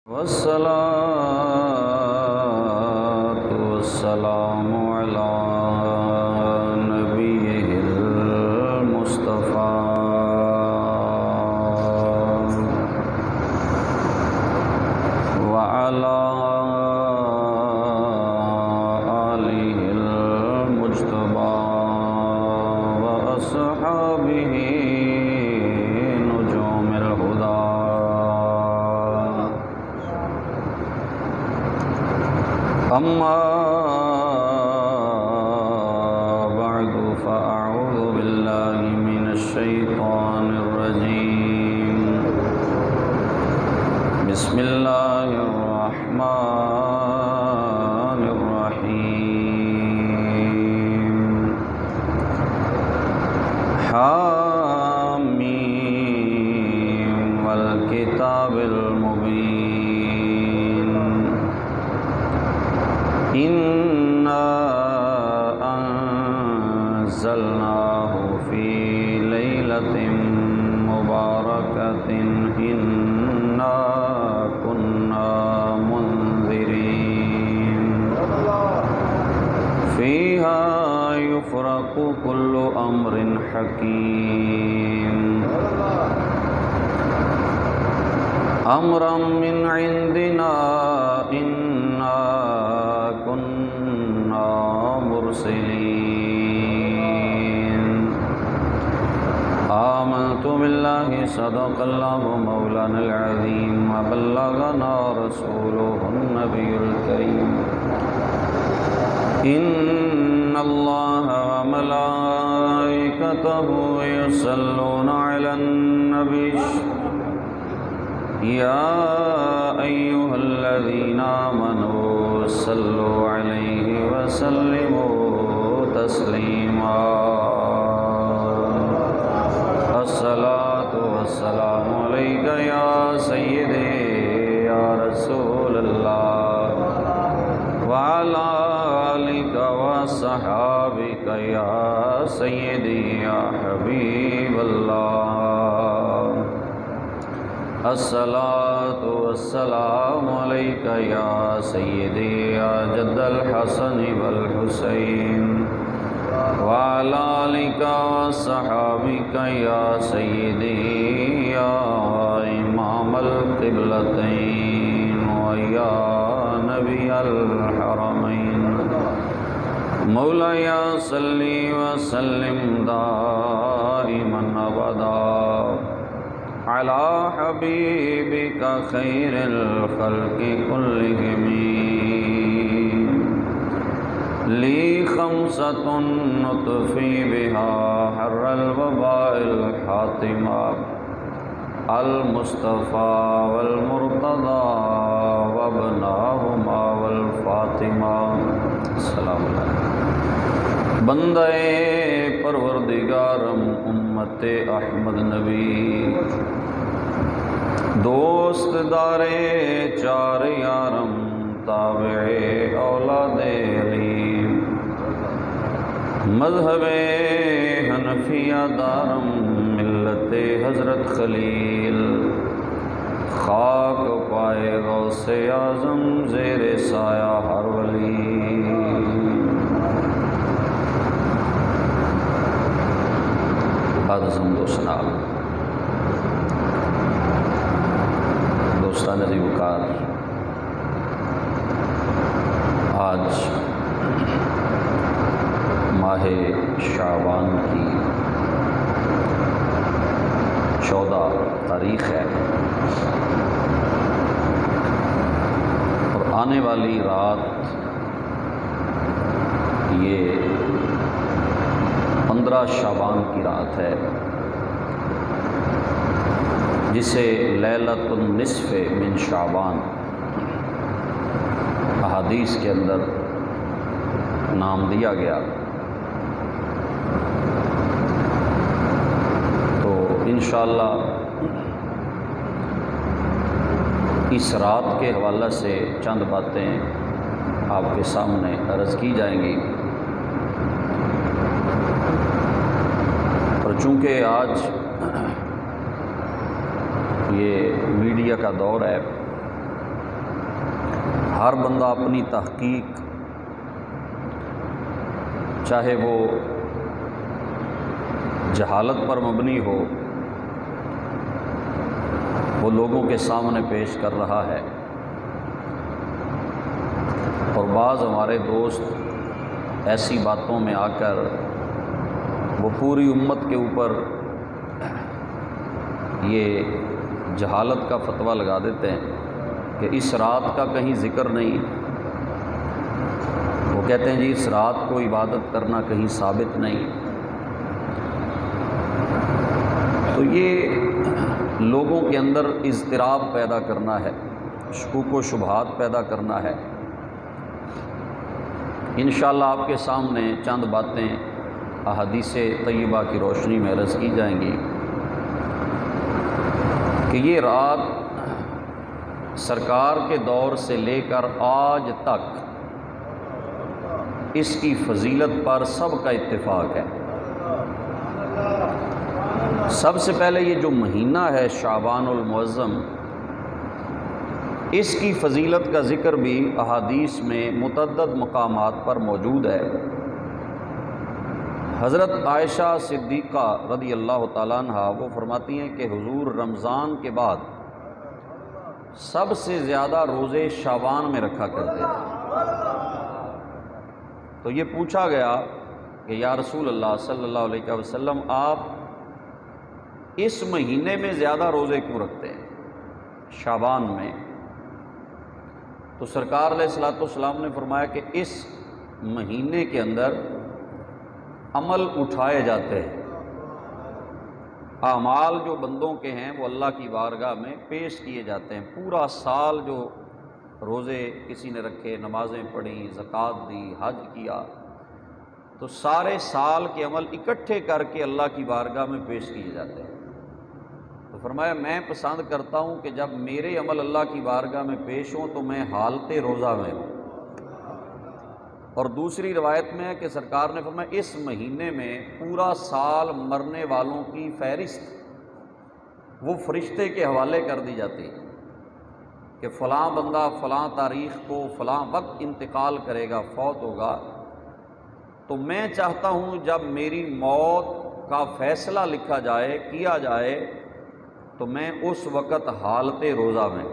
والصلاة والسلام على نبيه المصطفى وعلى آله المجتبى وأصحابه نجوم الهدى. أما بعد فأعوذ بالله من الشيطان الرجيم. بسم الله الرحمن الرحيم. حاميم والكتاب المبين. إنا أنزلناه في ليلة مباركة إنا كنا منذرين فيها يفرق كل أمر حكيم أمرا من عندنا إنا كنا مرسلين. آمنت بالله صدق الله مولانا العظيم وبلغنا رسوله النبي الكريم. إن الله وملائكته يصلون على النبي يا أيها الذين آمنوا صلوا عليه وسلموا تسليما. الصلاة والسلام عليك يا سيدي يا رسول الله وعلى آلك وصحابك يا سيدي يا حبيب الله. الصلاة والسلام عليك يا سيدي يا جد الحسن والحسين وعلى آلك وصحابك يا سيدي يا إمام القبلتين ويا نبي الحرمين. مولاي صل وسلم دائما أبدا على حبيبك خير الخلق كلهم. لي خمسة نطفي بها حر الوباء الحاتمة المصطفى والمرتضى وابناهما والفاطمة. السلام علیکم. بندے پروردگارم امت احمد نبی دوست دارے چار یارم تابع اولاد علی مذہب حنفیہ دارم ملت حضرت خلیل خاک پائے غوث اعظم زیر سایہ ہر ولی. بعد از حمد و ثنا دوستان عزیز وقار، آج ماہ شعبان کی 14 تاریخ ہے اور آنے والی رات یہ 15 شعبان کی رات ہے جسے لیلۃ النصف من شعبان احادیث کے اندر نام دیا گیا. تو انشاءاللہ اس رات کے حوالے سے چند باتیں آپ کے سامنے عرض کی جائیں گی. اور چونکہ آج یہ میڈیا کا دور ہے ہر بندہ اپنی تحقیق، چاہے وہ جہالت پر مبنی ہو، وہ لوگوں کے سامنے پیش کر رہا ہے، اور بعض ہمارے دوست ایسی باتوں میں آ کر وہ پوری امت کے اوپر یہ جہالت کا فتویٰ لگا دیتے ہیں کہ اس رات کا کہیں ذکر نہیں۔ وہ کہتے ہیں جی اس رات کو عبادت کرنا کہیں ثابت نہیں۔ تو یہ لوگوں کے اندر اضطراب پیدا کرنا ہے، شکوک و شبہات پیدا کرنا ہے۔ انشاءاللہ آپ کے سامنے چند باتیں احادیث طیبہ کی روشنی میں عرض کی جائیں گی کہ یہ رات سرکار کے دور سے لے کر آج تک اس کی فضیلت پر سب کا اتفاق ہے۔ سب سے پہلے یہ جو مہینہ ہے شعبان المعظم، اس کی فضیلت کا ذکر بھی احادیث میں متعدد مقامات پر موجود ہے۔ حضرت عائشہ صدیقہ رضی اللہ تعالیٰ عنہ وہ فرماتی ہیں کہ حضور رمضان کے بعد سب سے زیادہ روزے شعبان میں رکھا کرتے تھے۔ تو یہ پوچھا گیا کہ یا رسول اللہ صلی اللہ علیہ وسلم آپ اس مہینے میں زیادہ روزے کیوں رکھتے ہیں شعبان میں؟ تو سرکار علیہ الصلوۃ والسلام نے فرمایا کہ اس مہینے کے اندر عمل اٹھائے جاتے ہیں، اعمال جو بندوں کے ہیں وہ اللہ کی بارگاہ میں پیش کیے جاتے ہیں۔ پورا سال جو روزے کسی نے رکھے، نمازیں پڑھی، زکوٰۃ دی، حج کیا، تو سارے سال کے عمل اکٹھے کر کے اللہ کی بارگاہ میں پیش کیے جاتے ہیں۔ تو فرمایا میں پسند کرتا ہوں کہ جب میرے عمل اللہ کی بارگاہ میں پیش ہوں تو میں حالت روزہ میں ہوں۔ اور دوسری روایت میں ہے کہ سرکار نے فرمایا اس مہینے میں پورا سال مرنے والوں کی فہرست وہ فرشتے کے حوالے کر دی جاتی ہے کہ فلاں بندہ فلاں تاریخ کو فلاں وقت انتقال کرے گا، فوت ہوگا۔ تو میں چاہتا ہوں جب میری موت کا فیصلہ لکھا جائے، کیا جائے، تو میں اس وقت حالت روزہ میں۔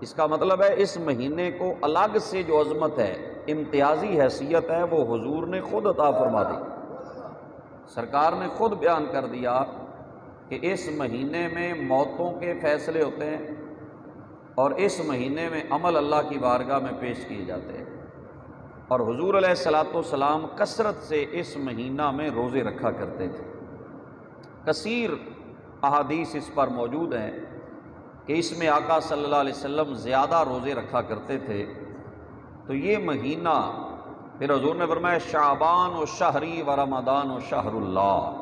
اس کا مطلب ہے اس مہینے کو الگ سے جو عظمت ہے، امتیازی حیثیت ہے، وہ حضور نے خود عطا فرما دی۔ سرکار نے خود بیان کر دیا کہ اس مہینے میں موتوں کے فیصلے ہوتے ہیں اور اس مہینے میں عمل اللہ کی بارگاہ میں پیش کیے جاتے ہیں۔ اور حضور علیہ الصلوۃ والسلام کثرت سے اس مہینہ میں روزے رکھا کرتے تھے۔ کثیر احادیث اس پر موجود ہیں کہ اس میں آقا صلی اللہ علیہ وسلم زیادہ روزے رکھا کرتے تھے۔ تو یہ مہینہ پھر حضور نے فرمایا شعبان و شہری و رمضان و شہر اللہ،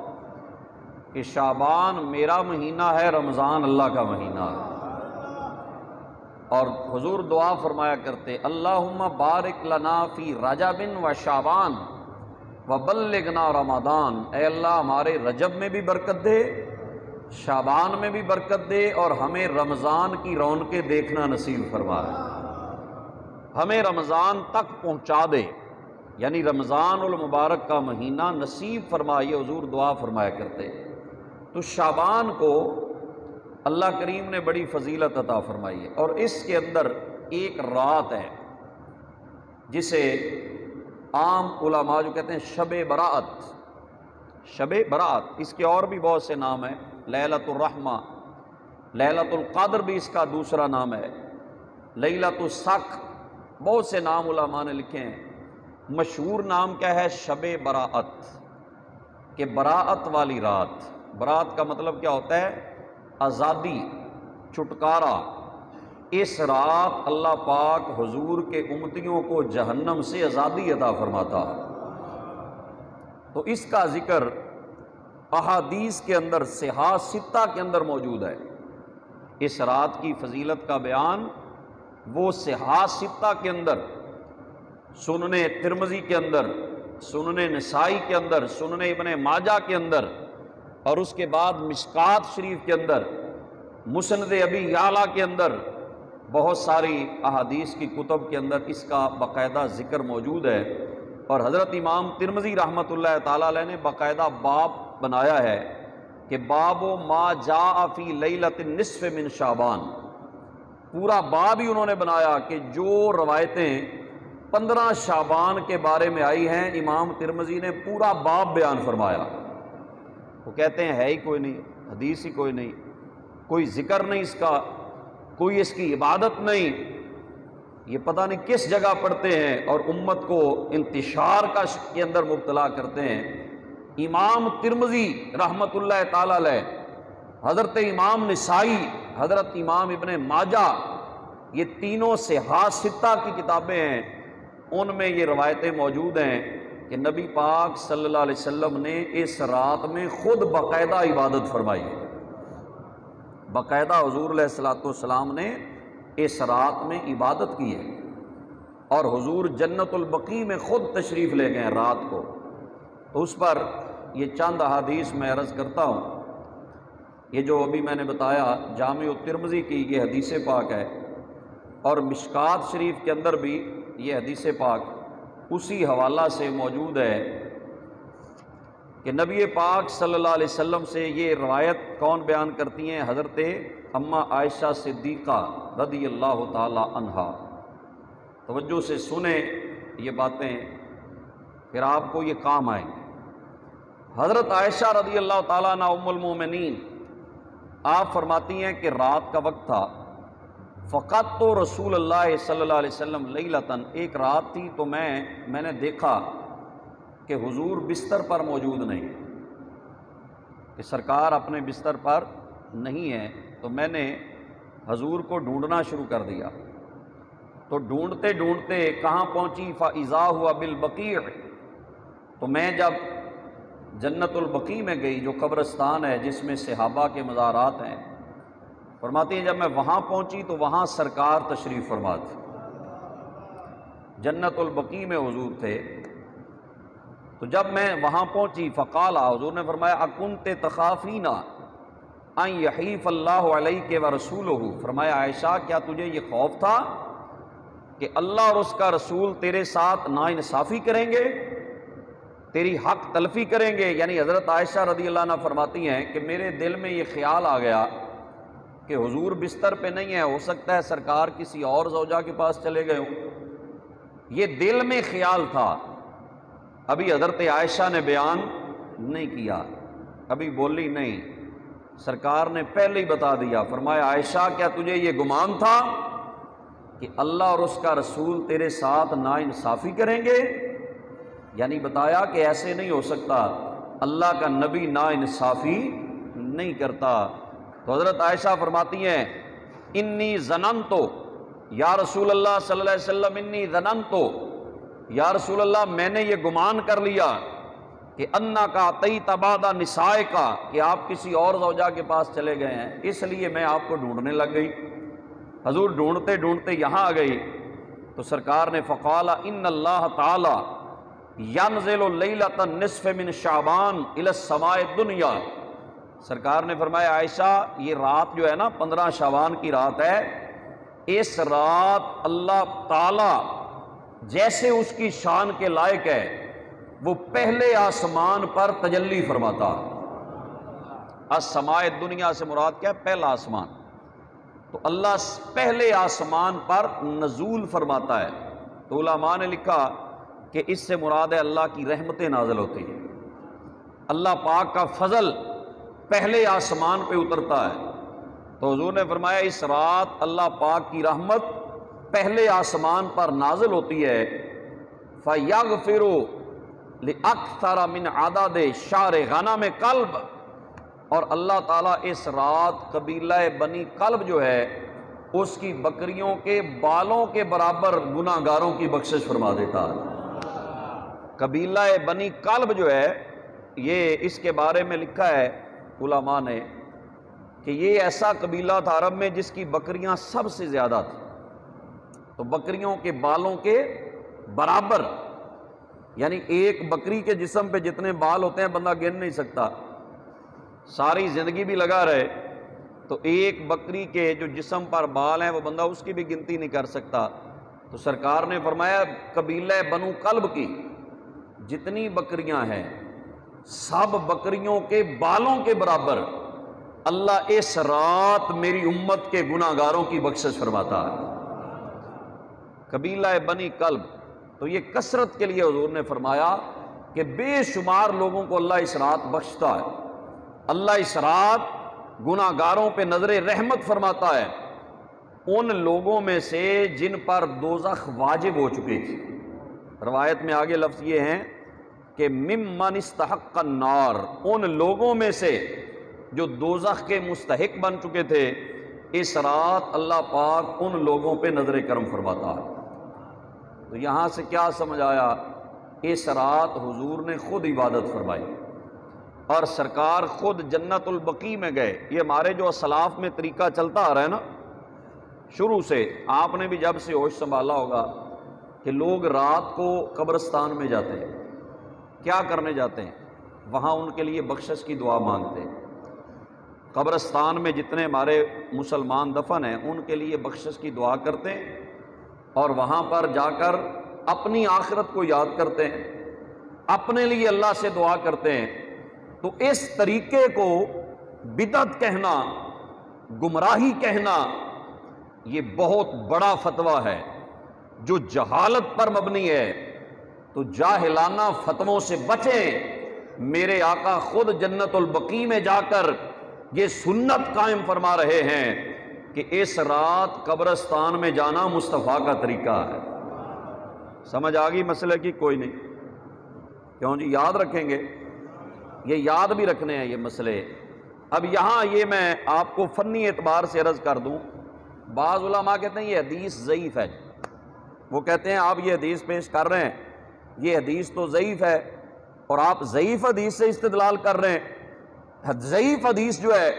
کہ شعبان میرا مہینہ ہے، رمضان اللہ کا مہینہ ہے۔ اور حضور دعا فرمایا کرتے اللہم بارک لنا فی رجب و شعبان و بلغنا رمضان، اے اللہ ہمارے رجب میں بھی برکت دے، شعبان میں بھی برکت دے، اور ہمیں رمضان کی رونقیں دیکھنا نصیب فرما، ہمیں رمضان تک پہنچا دے، یعنی رمضان المبارک کا مہینہ نصیب فرمائیے، حضور دعا فرمایا کرتے۔ تو شعبان کو اللہ کریم نے بڑی فضیلت عطا فرمائی ہے، اور اس کے اندر ایک رات ہے جسے عام علماء جو کہتے ہیں شب برات، شب برات، اس کے اور بھی بہت سے نام ہیں، لیلۃ الرحمہ، لیلۃ القدر بھی اس کا دوسرا نام ہے، لیلۃ السق، بہت سے نام علماء نے لکھے ہیں۔ مشہور نام کیا ہے؟ شب براءت، کہ براءت والی رات۔ براءت کا مطلب کیا ہوتا ہے؟ آزادی، چھٹکارا۔ اس رات اللہ پاک حضور کے امتیوں کو جہنم سے آزادی عطا فرماتا۔ تو اس کا ذکر احادیث کے اندر صحاح ستہ کے اندر موجود ہے۔ اس رات کی فضیلت کا بیان وہ صحاح ستہ کے اندر، سنن ترمذی کے اندر، سنن نسائی کے اندر، سنن ابن ماجہ کے اندر، اور اس کے بعد مشکات شریف کے اندر، مسند ابی یعلا کے اندر، بہت ساری احادیث کی کتب کے اندر اس کا باقاعدہ ذکر موجود ہے، اور حضرت امام ترمذی رحمۃ اللہ تعالیٰ علیہ نے باقاعدہ باب بنایا ہے کہ باب ما جاء فی لیلۃ النصف من شعبان، پورا باب ہی انہوں نے بنایا کہ جو روایتیں 15 شعبان کے بارے میں آئی ہیں، امام ترمذی نے پورا باب بیان فرمایا۔ وہ کہتے ہیں ہے ہی کوئی نہیں، حدیث ہی کوئی نہیں، کوئی ذکر نہیں اس کا، کوئی اس کی عبادت نہیں، یہ پتہ نہیں کس جگہ پڑھتے ہیں اور امت کو انتشار کے اندر مبتلا کرتے ہیں۔ امام ترمذی رحمۃ اللہ تعالی علیہ، حضرت امام نسائی، حضرت امام ابن ماجہ، یہ تینوں صحاح ستہ کی کتابیں ہیں، ان میں یہ روایتیں موجود ہیں کہ نبی پاک صلی اللہ علیہ وسلم نے اس رات میں خود باقاعدہ عبادت فرمائی، باقاعدہ حضور علیہ الصلوۃ والسلام نے اس رات میں عبادت کی ہے، اور حضور جنت البقیع میں خود تشریف لے گئے رات کو۔ تو اس پر یہ چند احادیث میں عرض کرتا ہوں۔ یہ جو ابھی میں نے بتایا جامع الترمذی کی یہ حدیث پاک ہے، اور مشکات شریف کے اندر بھی یہ حدیث پاک اسی حوالہ سے موجود ہے کہ نبی پاک صلی اللہ علیہ وسلم سے یہ روایت کون بیان کرتی ہیں؟ حضرت اماں عائشہ صدیقہ رضی اللہ تعالی عنہا۔ توجہ سے سنیں یہ باتیں، پھر آپ کو یہ کام آئیں گے۔ حضرت عائشہ رضی اللہ تعالیٰ عنہ ام المومنین، آپ فرماتی ہیں کہ رات کا وقت تھا، فقط تو رسول اللہ صلی اللہ علیہ وسلم لیلتاً، ایک رات تھی تو میں نے دیکھا کہ حضور بستر پر موجود نہیں، کہ سرکار اپنے بستر پر نہیں ہے، تو میں نے حضور کو ڈھونڈنا شروع کر دیا۔ تو ڈھونڈتے ڈھونڈتے کہاں پہنچی؟ فَإِذَا هُوَ بِالْبَقِيعِ، تو میں جب جنت البقیع میں گئی، جو قبرستان ہے جس میں صحابہ کے مزارات ہیں، فرماتی ہیں جب میں وہاں پہنچی تو وہاں سرکار تشریف فرما تھے، جنت البقیع میں حضور تھے۔ تو جب میں وہاں پہنچی، فقال، حضور نے فرمایا اکنت تخافین ان یحیف اللہ علیک ورسولہ، فرمایا عائشہ کیا تجھے یہ خوف تھا کہ اللہ اور اس کا رسول تیرے ساتھ ناانصافی کریں گے، تیری حق تلفی کریں گے؟ یعنی حضرت عائشہ رضی اللہ عنہ فرماتی ہیں کہ میرے دل میں یہ خیال آ گیا کہ حضور بستر پہ نہیں ہے، ہو سکتا ہے سرکار کسی اور زوجہ کے پاس چلے گئے ہوں، یہ دل میں خیال تھا۔ ابھی حضرت عائشہ نے بیان نہیں کیا، ابھی بولی نہیں، سرکار نے پہلے ہی بتا دیا، فرمایا عائشہ کیا تجھے یہ گمان تھا کہ اللہ اور اس کا رسول تیرے ساتھ ناانصافی کریں گے؟ یعنی بتایا کہ ایسے نہیں ہو سکتا، اللہ کا نبی ناانصافی نہیں کرتا۔ تو حضرت عائشہ فرماتی ہیں انی ظننت، یا رسول اللہ صلی اللہ علیہ وسلم انی ظننت، یا رسول اللہ میں نے یہ گمان کر لیا کہ انک اتی بعد نسائک، کہ آپ کسی اور زوجہ کے پاس چلے گئے ہیں، اس لیے میں آپ کو ڈھونڈنے لگ گئی۔ حضور ڈھونڈتے ڈھونڈتے یہاں آ گئی تو سرکار نے فقال ان اللہ تعالی ینزل لیلۃ النصف من شعبان الی السماء الدنیا، سرکار نے فرمایا عائشہ یہ رات جو ہے نا 15 شعبان کی رات ہے، اس رات اللہ تعالی جیسے اس کی شان کے لائق ہے وہ پہلے آسمان پر تجلی فرماتا۔ السماء الدنیا سے مراد کیا ہے؟ پہلا آسمان۔ تو اللہ پہلے آسمان پر نزول فرماتا ہے۔ تو علماء نے لکھا کہ اس سے مراد ہے اللہ کی رحمتیں نازل ہوتی ہیں، اللہ پاک کا فضل پہلے آسمان پہ اترتا ہے۔ تو حضور نے فرمایا اس رات اللہ پاک کی رحمت پہلے آسمان پر نازل ہوتی ہے، فَيَغْفِرُ لِأَكْثَرَ مِنْ عَدَدِ شَعْرِ غَنَمِ قَلْبِ، اور اللہ تعالیٰ اس رات قبیلہ بنی قلب جو ہے اس کی بکریوں کے بالوں کے برابر گناہ گاروں کی بخشش فرما دیتا ہے۔ قبیلہ بنی قلب جو ہے یہ اس کے بارے میں لکھا ہے علماء نے کہ یہ ایسا قبیلہ تھا عرب میں جس کی بکریاں سب سے زیادہ تھیں، تو بکریوں کے بالوں کے برابر، یعنی ایک بکری کے جسم پہ جتنے بال ہوتے ہیں بندہ گن نہیں سکتا، ساری زندگی بھی لگا رہے تو ایک بکری کے جو جسم پر بال ہیں وہ بندہ اس کی بھی گنتی نہیں کر سکتا۔ تو سرکار نے فرمایا قبیلہ بنو کلب کی جتنی بکریاں ہیں سب بکریوں کے بالوں کے برابر اللہ اس رات میری امت کے گناہ گاروں کی بخشش فرماتا ہے۔ قبیلہ بنی کلب، تو یہ کثرت کے لیے حضور نے فرمایا کہ بے شمار لوگوں کو اللہ اس رات بخشتا ہے، اللہ اس رات گناہ گاروں پہ نظر رحمت فرماتا ہے، ان لوگوں میں سے جن پر دوزخ واجب ہو چکی تھی۔ روایت میں آگے لفظ یہ ہیں کہ ممن استحق النار، ان لوگوں میں سے جو دوزخ کے مستحق بن چکے تھے، اس رات اللہ پاک ان لوگوں پہ نظر کرم فرماتا ہے۔ تو یہاں سے کیا سمجھ آیا؟ اس رات حضور نے خود عبادت فرمائی اور سرکار خود جنت البقیع میں گئے۔ یہ ہمارے جو اسلاف میں طریقہ چلتا آ رہا ہے نا شروع سے، آپ نے بھی جب سے ہوش سنبھالا ہوگا کہ لوگ رات کو قبرستان میں جاتے ہیں، کیا کرنے جاتے ہیں؟ وہاں ان کے لیے بخشش کی دعا مانگتے ہیں۔ قبرستان میں جتنے ہمارے مسلمان دفن ہیں ان کے لیے بخشش کی دعا کرتے ہیں اور وہاں پر جا کر اپنی آخرت کو یاد کرتے ہیں، اپنے لیے اللہ سے دعا کرتے ہیں۔ تو اس طریقے کو بدعت کہنا، گمراہی کہنا، یہ بہت بڑا فتویٰ ہے جو جہالت پر مبنی ہے۔ تو جاہلانہ فتووں سے بچیں۔ میرے آقا خود جنت البقیع میں جا کر یہ سنت قائم فرما رہے ہیں کہ اس رات قبرستان میں جانا مصطفیٰ کا طریقہ ہے۔ سمجھ آ گئی مسئلے کی؟ کوئی نہیں؟ کیوں جی، یاد رکھیں گے، یہ یاد بھی رکھنے ہیں یہ مسئلے۔ اب یہاں یہ میں آپ کو فنی اعتبار سے عرض کر دوں، بعض علماء کہتے ہیں یہ حدیث ضعیف ہے، وہ کہتے ہیں آپ یہ حدیث پیش کر رہے ہیں، یہ حدیث تو ضعیف ہے اور آپ ضعیف حدیث سے استدلال کر رہے ہیں، ضعیف حدیث جو ہے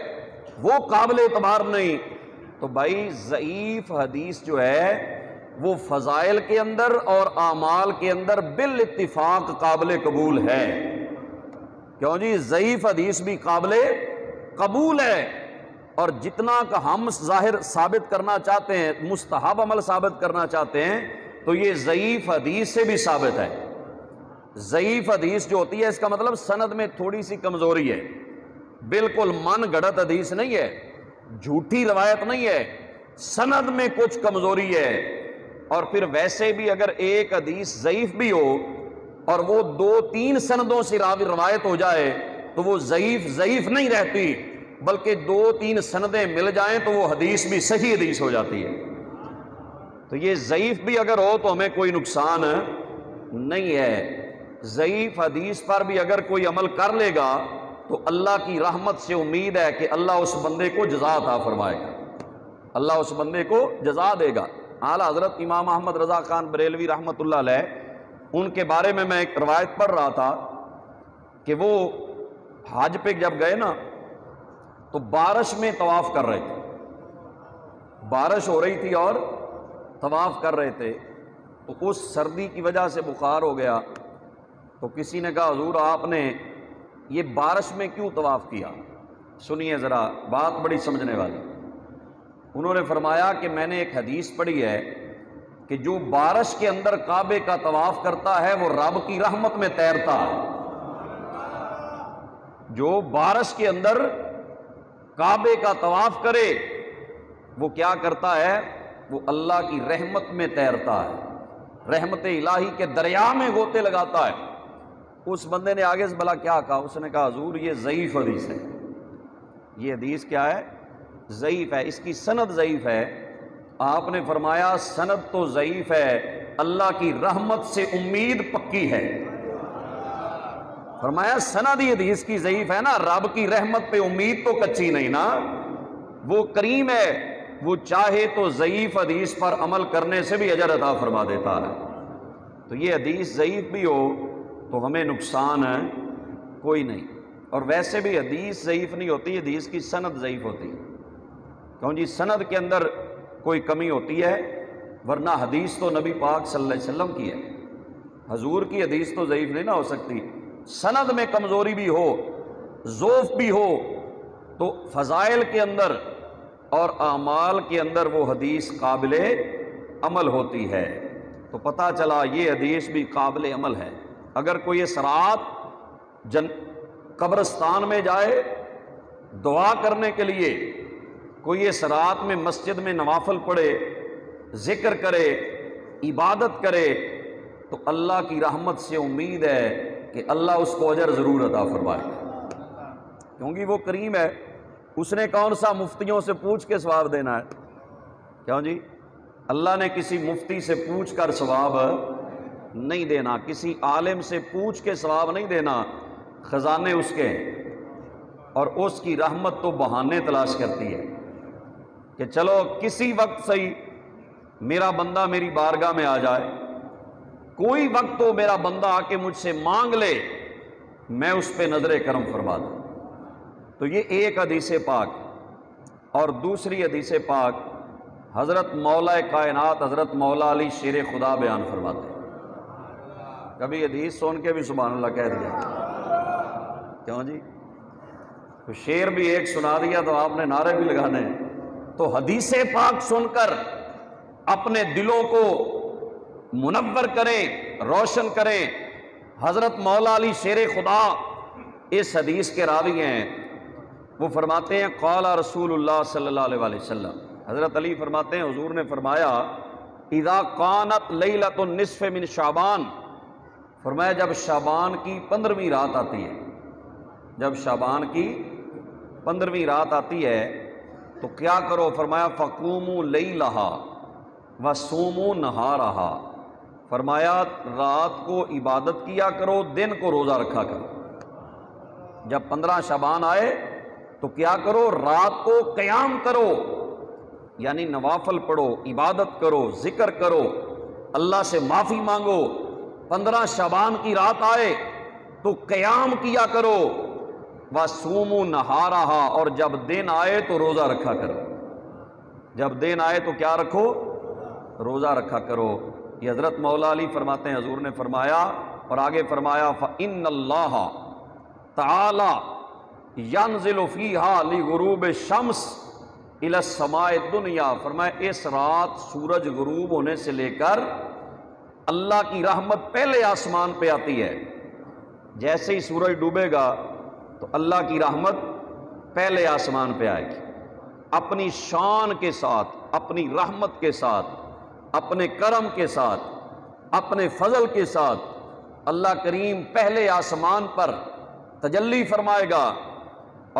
وہ قابل اعتبار نہیں۔ تو بھائی ضعیف حدیث جو ہے وہ فضائل کے اندر اور اعمال کے اندر بالاتفاق قابل قبول ہے۔ کیوں جی، ضعیف حدیث بھی قابل قبول ہے، اور جتنا کہ ہم ظاہر ثابت کرنا چاہتے ہیں، مستحب عمل ثابت کرنا چاہتے ہیں، تو یہ ضعیف حدیث سے بھی ثابت ہے۔ ضعیف حدیث جو ہوتی ہے اس کا مطلب سند میں تھوڑی سی کمزوری ہے، بالکل من گھڑت حدیث نہیں ہے، جھوٹی روایت نہیں ہے، سند میں کچھ کمزوری ہے۔ اور پھر ویسے بھی اگر ایک حدیث ضعیف بھی ہو اور وہ 2-3 سندوں سے روایت ہو جائے تو وہ ضعیف نہیں رہتی، بلکہ 2-3 سندیں مل جائیں تو وہ حدیث بھی صحیح حدیث ہو جاتی ہے۔ تو یہ ضعیف بھی اگر ہو تو ہمیں کوئی نقصان نہیں ہے۔ ضعیف حدیث پر بھی اگر کوئی عمل کر لے گا تو اللہ کی رحمت سے امید ہے کہ اللہ اس بندے کو جزا عطا فرمائے گا، اللہ اس بندے کو جزا دے گا۔ اعلیٰ حضرت امام احمد رضا خان بریلوی رحمۃ اللہ علیہ، ان کے بارے میں ایک روایت پڑھ رہا تھا کہ وہ حج پہ جب گئے نا تو بارش میں طواف کر رہے تھے، بارش ہو رہی تھی اور طواف کر رہے تھے، تو اس سردی کی وجہ سے بخار ہو گیا۔ تو کسی نے کہا حضور آپ نے یہ بارش میں کیوں طواف کیا؟ سنیے ذرا، بات بڑی سمجھنے والی۔ انہوں نے فرمایا کہ میں نے ایک حدیث پڑھی ہے کہ جو بارش کے اندر کعبے کا طواف کرتا ہے وہ رب کی رحمت میں تیرتا ہے۔ جو بارش کے اندر کعبے کا طواف کرے وہ کیا کرتا ہے؟ وہ اللہ کی رحمت میں تیرتا ہے، رحمت الہی کے دریا میں غوطے لگاتا ہے۔ اس بندے نے آگے سے بھلا کیا کہا؟ اس نے کہا حضور یہ ضعیف حدیث ہے، یہ حدیث کیا ہے؟ ضعیف ہے، اس کی سند ضعیف ہے۔ آپ نے فرمایا سند تو ضعیف ہے، اللہ کی رحمت سے امید پکی ہے۔ فرمایا سند ہی حدیث کی ضعیف ہے نا، رب کی رحمت پہ امید تو کچی نہیں نا، وہ کریم ہے، وہ چاہے تو ضعیف حدیث پر عمل کرنے سے بھی اجر عطا فرما دیتا ہے۔ تو یہ حدیث ضعیف بھی ہو تو ہمیں نقصان کوئی نہیں، اور ویسے بھی حدیث ضعیف نہیں ہوتی، حدیث کی سند ضعیف ہوتی ہے۔ کیوں جی، سند کے اندر کوئی کمی ہوتی ہے، ورنہ حدیث تو نبی پاک صلی اللہ علیہ وسلم کی ہے، حضور کی حدیث تو ضعیف نہیں نہ ہو سکتی۔ سند میں کمزوری بھی ہو، ضعف بھی ہو، تو فضائل کے اندر اور اعمال کے اندر وہ حدیث قابل عمل ہوتی ہے۔ تو پتہ چلا یہ حدیث بھی قابل عمل ہے۔ اگر کوئی اس رات قبرستان میں جائے دعا کرنے کے لیے، کوئی اس رات میں مسجد میں نوافل پڑھے، ذکر کرے، عبادت کرے، تو اللہ کی رحمت سے امید ہے کہ اللہ اس کو اجر ضرور عطا فرمائے گا، کیونکہ وہ کریم ہے۔ اس نے کون سا مفتیوں سے پوچھ کے ثواب دینا ہے؟ کیوں جی؟ اللہ نے کسی مفتی سے پوچھ کر ثواب نہیں دینا، کسی عالم سے پوچھ کے ثواب نہیں دینا، خزانے اس کے ہیں۔ اور اس کی رحمت تو بہانے تلاش کرتی ہے کہ چلو کسی وقت صحیح میرا بندہ میری بارگاہ میں آ جائے، کوئی وقت تو میرا بندہ آ کے مجھ سے مانگ لے، میں اس پہ نظر کرم فرما دوں۔ تو یہ ایک حدیث پاک، اور دوسری حدیث پاک حضرت مولا کائنات حضرت مولا علی شیر خدا بیان فرماتے ہیں۔ کبھی حدیث سن کے بھی سبحان اللہ کہہ دیا، کیوں جی؟ تو شعر بھی ایک سنا دیا تو آپ نے نعرے بھی لگانے ہیں۔ تو حدیث پاک سن کر اپنے دلوں کو منور کریں، روشن کریں۔ حضرت مولا علی شیر خدا اس حدیث کے راوی ہیں، وہ فرماتے ہیں قال رسول اللہ صلی اللہ علیہ وآلہ وسلم، حضرت علی فرماتے ہیں حضور نے فرمایا اذا کانت لیلۃ النصف من شعبان، فرمایا جب شعبان کی 15ویں رات آتی ہے، جب شعبان کی 15ویں رات آتی ہے تو کیا کرو؟ فرمایا فقوموا لیلہا وصوموا نہارہا، فرمایا رات کو عبادت کیا کرو، دن کو روزہ رکھا کرو۔ جب 15 شعبان آئے تو کیا کرو؟ رات کو قیام کرو، یعنی نوافل پڑھو، عبادت کرو، ذکر کرو، اللہ سے معافی مانگو۔ 15 شعبان کی رات آئے تو قیام کیا کرو، وَصُومُوا نَهَارَهَا، اور جب دن آئے تو روزہ رکھا کرو۔ جب دن آئے تو کیا رکھو؟ روزہ رکھا کرو۔ یہ حضرت مولا علی فرماتے ہیں حضور نے فرمایا، اور آگے فرمایا فَإِنَّ اللَّهَ تَعَالَى يَنزِلُ فِيهَا لِغُرُوبِ الشَّمْسِ إِلَى السَّمَاءِ الدُّنْيَا، فرمایا اس رات سورج غروب ہونے سے لے کر اللہ کی رحمت پہلے آسمان پہ آتی ہے۔ جیسے ہی سورج ڈوبے گا تو اللہ کی رحمت پہلے آسمان پہ آئے گی، اپنی شان کے ساتھ، اپنی رحمت کے ساتھ، اپنے کرم کے ساتھ، اپنے فضل کے ساتھ اللہ کریم پہلے آسمان پر تجلی فرمائے گا۔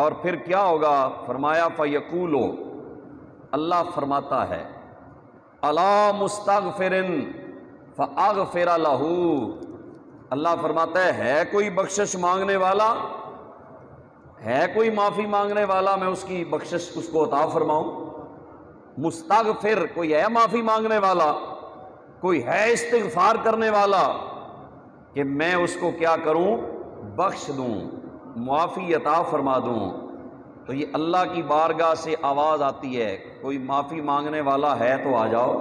اور پھر کیا ہوگا؟ فرمایا فَيَقُولُ، اللہ فرماتا ہے أَلَا مُسْتَغْفِرٍ فَأَغْفِرَ لَهُ، اللہ فرماتا ہے کوئی بخشش مانگنے والا، ہے کوئی معافی مانگنے والا، میں اس کی بخشش اس کو عطا فرماؤں۔ مستغفر، کوئی ہے معافی مانگنے والا، کوئی ہے استغفار کرنے والا، کہ میں اس کو کیا کروں؟ بخش دوں، معافی عطا فرما دوں۔ تو یہ اللہ کی بارگاہ سے آواز آتی ہے، کوئی معافی مانگنے والا ہے تو آ جاؤ،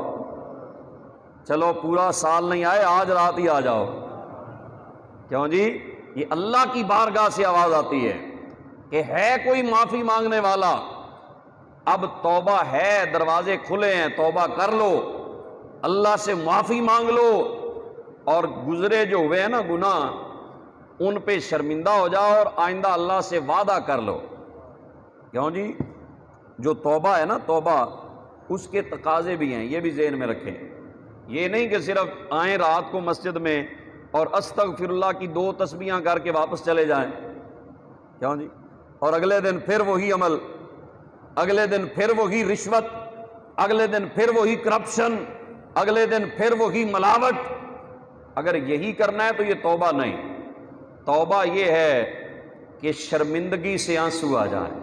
چلو پورا سال نہیں آئے آج رات ہی آ جاؤ۔ کیوں جی؟ یہ اللہ کی بارگاہ سے آواز آتی ہے کہ ہے کوئی معافی مانگنے والا، اب توبہ ہے، دروازے کھلے ہیں، توبہ کر لو، اللہ سے معافی مانگ لو، اور گزرے جو ہوئے ہیں نا گناہ ان پہ شرمندہ ہو جاؤ، اور آئندہ اللہ سے وعدہ کر لو۔ کیوں جی؟ جو توبہ ہے نا، توبہ اس کے تقاضے بھی ہیں، یہ بھی ذہن میں رکھیں۔ یہ نہیں کہ صرف آئیں رات کو مسجد میں اور استغفر اللہ کی 2 تسبیحاں کر کے واپس چلے جائیں، کیوں جی؟ اور اگلے دن پھر وہی عمل، اگلے دن پھر وہی رشوت، اگلے دن پھر وہی کرپشن، اگلے دن پھر وہی ملاوٹ۔ اگر یہی کرنا ہے تو یہ توبہ نہیں۔ توبہ یہ ہے کہ شرمندگی سے آنسو آ جائیں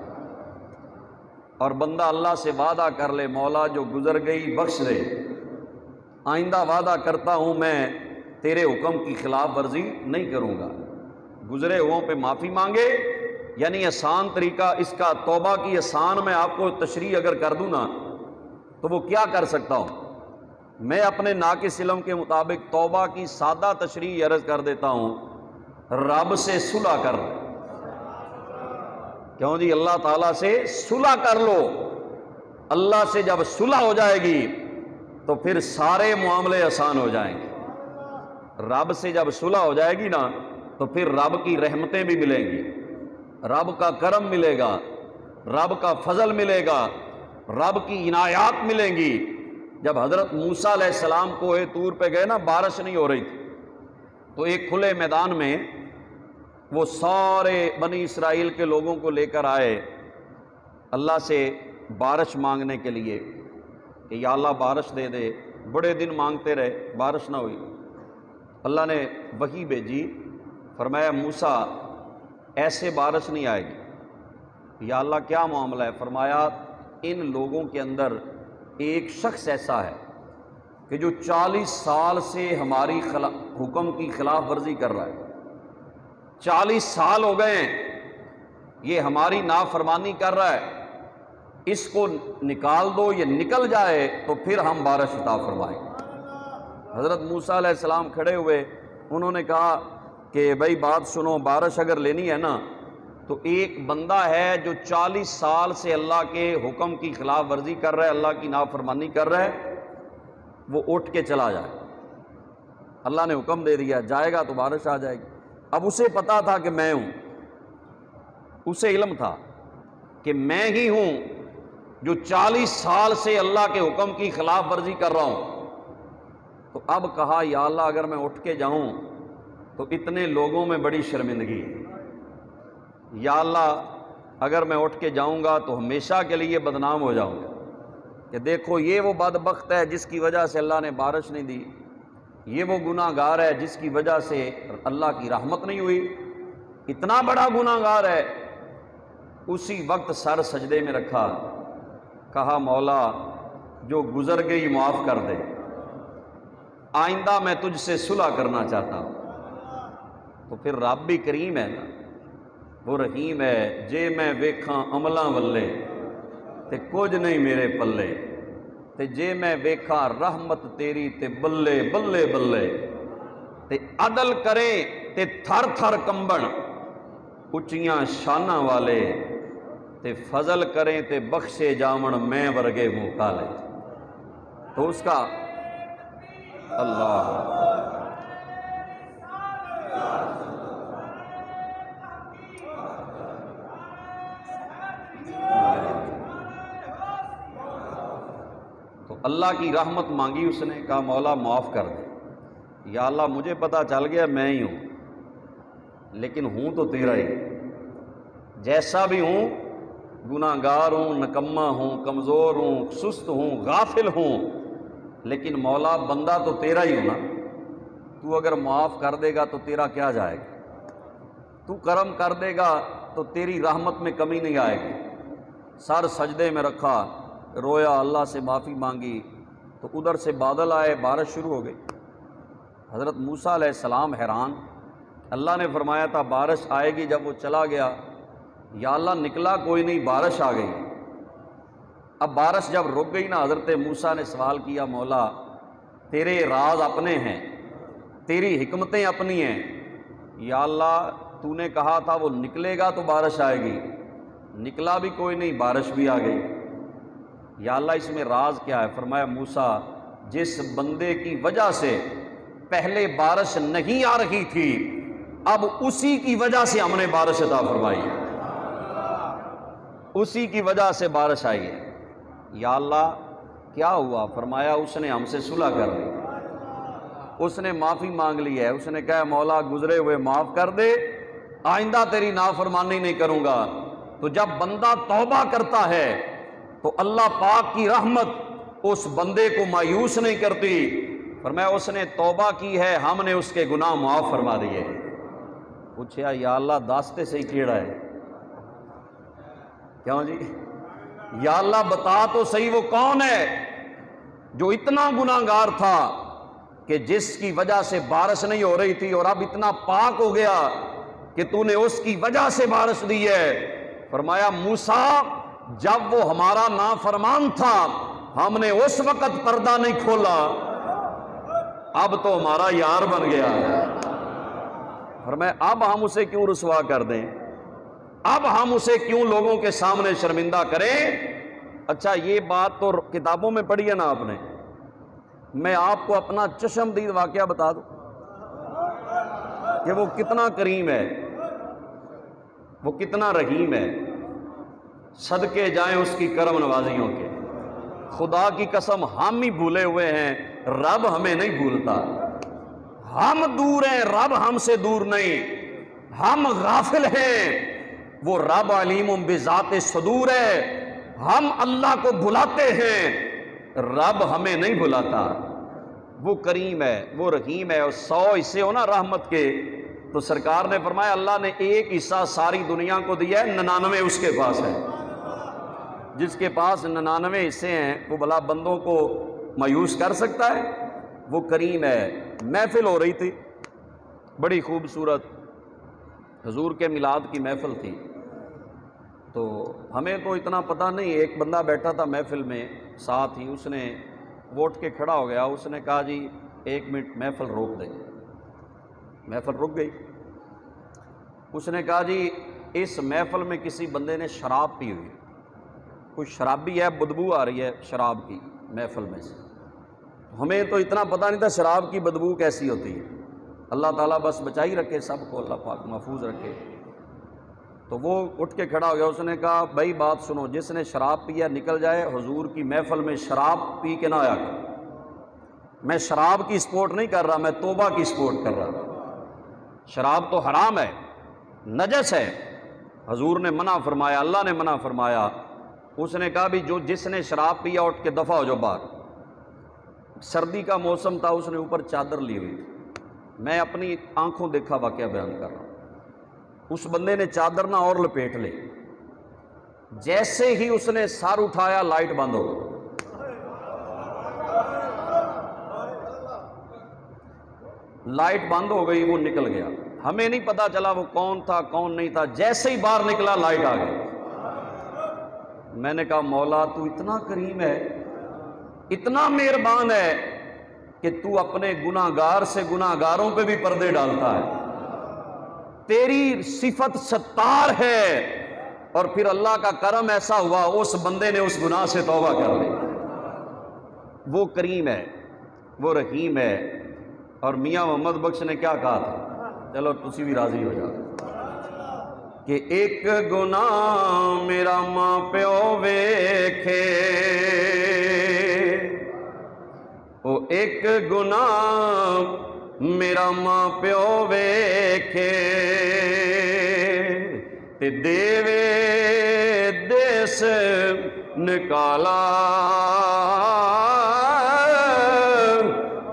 اور بندہ اللہ سے وعدہ کر لے، مولا جو گزر گئی بخش دے، آئندہ وعدہ کرتا ہوں میں تیرے حکم کی خلاف ورزی نہیں کروں گا۔ گزرے ہوں پہ معافی مانگے، یعنی آسان طریقہ اس کا توبہ کی آسان میں آپ کو تشریح اگر کر دوں نا تو وہ کیا کر سکتا ہوں میں اپنے ناقص علم کے مطابق توبہ کی سادہ تشریح عرض کر دیتا ہوں، رب سے صلح کر لو۔ کیوں جی؟ اللہ تعالیٰ سے صلح کر لو، اللہ سے جب صلح ہو جائے گی تو پھر سارے معاملے آسان ہو جائیں گے۔ رب سے جب صلح ہو جائے گی نا تو پھر رب کی رحمتیں بھی ملیں گی، رب کا کرم ملے گا، رب کا فضل ملے گا، رب کی عنایات ملیں گی۔ جب حضرت موسیٰ علیہ السلام کوہ طور پہ گئے نا، بارش نہیں ہو رہی تھی، تو ایک کھلے میدان میں وہ سارے بنی اسرائیل کے لوگوں کو لے کر آئے اللہ سے بارش مانگنے کے لیے کہ یا اللہ بارش دے دے۔ بڑے دن مانگتے رہے، بارش نہ ہوئی۔ اللہ نے وحی بھیجی، فرمایا موسیٰ ایسے بارش نہیں آئے گی۔ یا اللہ کیا معاملہ ہے؟ فرمایا ان لوگوں کے اندر ایک شخص ایسا ہے کہ جو 40 سال سے ہماری حکم کی خلاف ورزی کر رہا ہے، 40 سال ہو گئے ہیں یہ ہماری نافرمانی کر رہا ہے، اس کو نکال دو، یہ نکل جائے تو پھر ہم بارش عطا فرمائیں۔ حضرت موسیٰ علیہ السلام کھڑے ہوئے، انہوں نے کہا کہ بھائی بات سنو، بارش اگر لینی ہے نا تو ایک بندہ ہے جو 40 سال سے اللہ کے حکم کی خلاف ورزی کر رہا ہے، اللہ کی نافرمانی کر رہا ہے، وہ اٹھ کے چلا جائے۔ اللہ نے حکم دے دیا، جائے گا تو بارش آ جائے گی۔ اب اسے پتا تھا کہ میں ہوں، اسے علم تھا کہ میں ہی ہوں جو 40 سال سے اللہ کے حکم کی خلاف ورزی کر رہا ہوں۔ تو اب کہا یا اللہ اگر میں اٹھ کے جاؤں تو اتنے لوگوں میں بڑی شرمندگی ہے، یا اللہ اگر میں اٹھ کے جاؤں گا تو ہمیشہ کے لیے بدنام ہو جاؤں گا کہ دیکھو یہ وہ بدبخت ہے جس کی وجہ سے اللہ نے بارش نہیں دی، یہ وہ گناہ گار ہے جس کی وجہ سے اللہ کی رحمت نہیں ہوئی، اتنا بڑا گناہ گار ہے۔ اسی وقت سر سجدے میں رکھا، کہا مولا جو گزر گئی معاف کر دے، آئندہ میں تجھ سے صلح کرنا چاہتا ہوں۔ تو پھر رب بھی کریم ہے نا، وہ رحیم ہے، جے میں ویکھاں عملاں ولے تے کچھ نہیں میرے پلے، تے جے میں ویکھاں رحمت تیری تے بلے بلے بلے، تے عدل کریں تے تھر تھر کمبن اچیاں شاناں والے، تے فضل کریں تے بخشے جاون میں ورگے منہ کالے۔ تو اس کا اللہ تو اللہ کی رحمت مانگی، اس نے کہا مولا معاف کر دے۔ یا اللہ مجھے پتا چل گیا میں ہی ہوں، لیکن ہوں تو تیرا ہی، جیسا بھی ہوں، گناہ گار ہوں، نکما ہوں، کمزور ہوں، سست ہوں، غافل ہوں، لیکن مولا بندہ تو تیرا ہی ہوں نا۔ تو اگر معاف کر دے گا تو تیرا کیا جائے گا، تو کرم کر دے گا تو تیری رحمت میں کمی نہیں آئے گی۔ سر سجدے میں رکھا، رویا، اللہ سے معافی مانگی، تو ادھر سے بادل آئے، بارش شروع ہو گئی۔ حضرت موسیٰ علیہ السلام حیران، اللہ نے فرمایا تھا بارش آئے گی، جب وہ چلا گیا یا اللہ نکلا کوئی نہیں، بارش آ گئی۔ اب بارش جب رک گئی نا، حضرت موسیٰ نے سوال کیا مولا تیرے راز اپنے ہیں، تیری حکمتیں اپنی ہیں، یا اللہ تو نے کہا تھا وہ نکلے گا تو بارش آئے گی، نکلا بھی کوئی نہیں، بارش بھی آ گئی، یا اللہ اس میں راز کیا ہے؟ فرمایا موسیٰ جس بندے کی وجہ سے پہلے بارش نہیں آ رہی تھی، اب اسی کی وجہ سے ہم نے بارش عطا فرمائی ہے، اسی کی وجہ سے بارش آئی ہے۔ یا اللہ کیا ہوا؟ فرمایا اس نے ہم سے صلح کر لی، اس نے معافی مانگ لی ہے، اس نے کہا مولا گزرے ہوئے معاف کر دے، آئندہ تیری نافرمانی نہیں کروں گا۔ تو جب بندہ توبہ کرتا ہے تو اللہ پاک کی رحمت اس بندے کو مایوس نہیں کرتی۔ فرمایا اس نے توبہ کی ہے، ہم نے اس کے گناہ معاف فرما دیے۔ پوچھا یا اللہ داستے سے ہی کیڑا ہے کیوں جی؟ یا اللہ بتا تو صحیح وہ کون ہے جو اتنا گناہ گار تھا کہ جس کی وجہ سے بارش نہیں ہو رہی تھی، اور اب اتنا پاک ہو گیا کہ تو نے اس کی وجہ سے بارش دی ہے۔ فرمایا موسیٰ جب وہ ہمارا نافرمان تھا ہم نے اس وقت پردہ نہیں کھولا، اب تو ہمارا یار بن گیا ہے۔ فرمایا اب ہم اسے کیوں رسوا کر دیں، اب ہم اسے کیوں لوگوں کے سامنے شرمندہ کریں؟ اچھا یہ بات تو کتابوں میں پڑھی ہے نا آپ نے، میں آپ کو اپنا چشمدید واقعہ بتا دوں کہ وہ کتنا کریم ہے، وہ کتنا رحیم ہے، صدقے جائیں اس کی کرم نوازیوں کے۔ خدا کی قسم ہم ہی بھولے ہوئے ہیں، رب ہمیں نہیں بھولتا۔ ہم دور ہیں، رب ہم سے دور نہیں، ہم غافل ہیں، وہ رب علیم بذات صدور ہے۔ ہم اللہ کو بھلاتے ہیں، رب ہمیں نہیں بھلاتا۔ وہ کریم ہے، وہ رحیم ہے۔ اور 100 حصے ہو نا رحمت کے، تو سرکار نے فرمایا اللہ نے ایک حصہ ساری دنیا کو دیا ہے، 99 اس کے پاس ہے۔ جس کے پاس 99 حصے ہیں وہ بھلا بندوں کو مایوس کر سکتا ہے؟ وہ کریم ہے۔ محفل ہو رہی تھی بڑی خوبصورت، حضور کے میلاد کی محفل تھی، تو ہمیں تو اتنا پتہ نہیں، ایک بندہ بیٹھا تھا محفل میں ساتھ ہی، اس نے ووٹ کے کھڑا ہو گیا، اس نے کہا جی 1 منٹ محفل روک دیں۔ محفل رک گئی۔ اس نے کہا جی اس محفل میں کسی بندے نے شراب پی ہوئی، کوئی شرابی ہے، بدبو آ رہی ہے شراب کی محفل میں سے۔ ہمیں تو اتنا پتہ نہیں تھا شراب کی بدبو کیسی ہوتی ہے، اللہ تعالیٰ بس بچائی رکھے سب کو، اللہ پاک محفوظ رکھے۔ تو وہ اٹھ کے کھڑا ہو گیا، اس نے کہا بھائی بات سنو، جس نے شراب پیا نکل جائے، حضور کی محفل میں شراب پی کے نہ آیا کر۔ میں شراب کی سپورٹ نہیں کر رہا، میں توبہ کی سپورٹ کر رہا۔ شراب تو حرام ہے، نجس ہے، حضور نے منع فرمایا، اللہ نے منع فرمایا۔ اس نے کہا بھی جس نے شراب پیا اٹھ کے دفع ہو جاؤ باہر۔ سردی کا موسم تھا، اس نے اوپر چادر لی ہوئی تھی، میں اپنی آنکھوں دیکھا واقعہ بیان کر رہا ہوں۔ اس بندے نے چادر نہ اور لپیٹ لی، جیسے ہی اس نے سر اٹھایا لائٹ بند ہو گئی۔ لائٹ بند ہو گئی، وہ نکل گیا، ہمیں نہیں پتا چلا وہ کون تھا کون نہیں تھا، جیسے ہی باہر نکلا لائٹ آ گئی۔ میں نے کہا مولا تو اتنا کریم ہے، اتنا مہربان ہے کہ تو اپنے گناہ گار سے گناہ گاروں پہ بھی پردے ڈالتا ہے، تیری صفت ستار ہے۔ اور پھر اللہ کا کرم ایسا ہوا اس بندے نے اس گناہ سے توبہ کر لی۔ وہ کریم ہے، وہ رحیم ہے۔ اور میاں محمد بخش نے کیا کہا تھا، چلو تسی بھی راضی ہو جاؤ، کہ ایک گناہ میرا ماں پیو ویکھے، او ایک گناہ میرا ماں پیو ویکھے، تے دیوے دیس نکالا،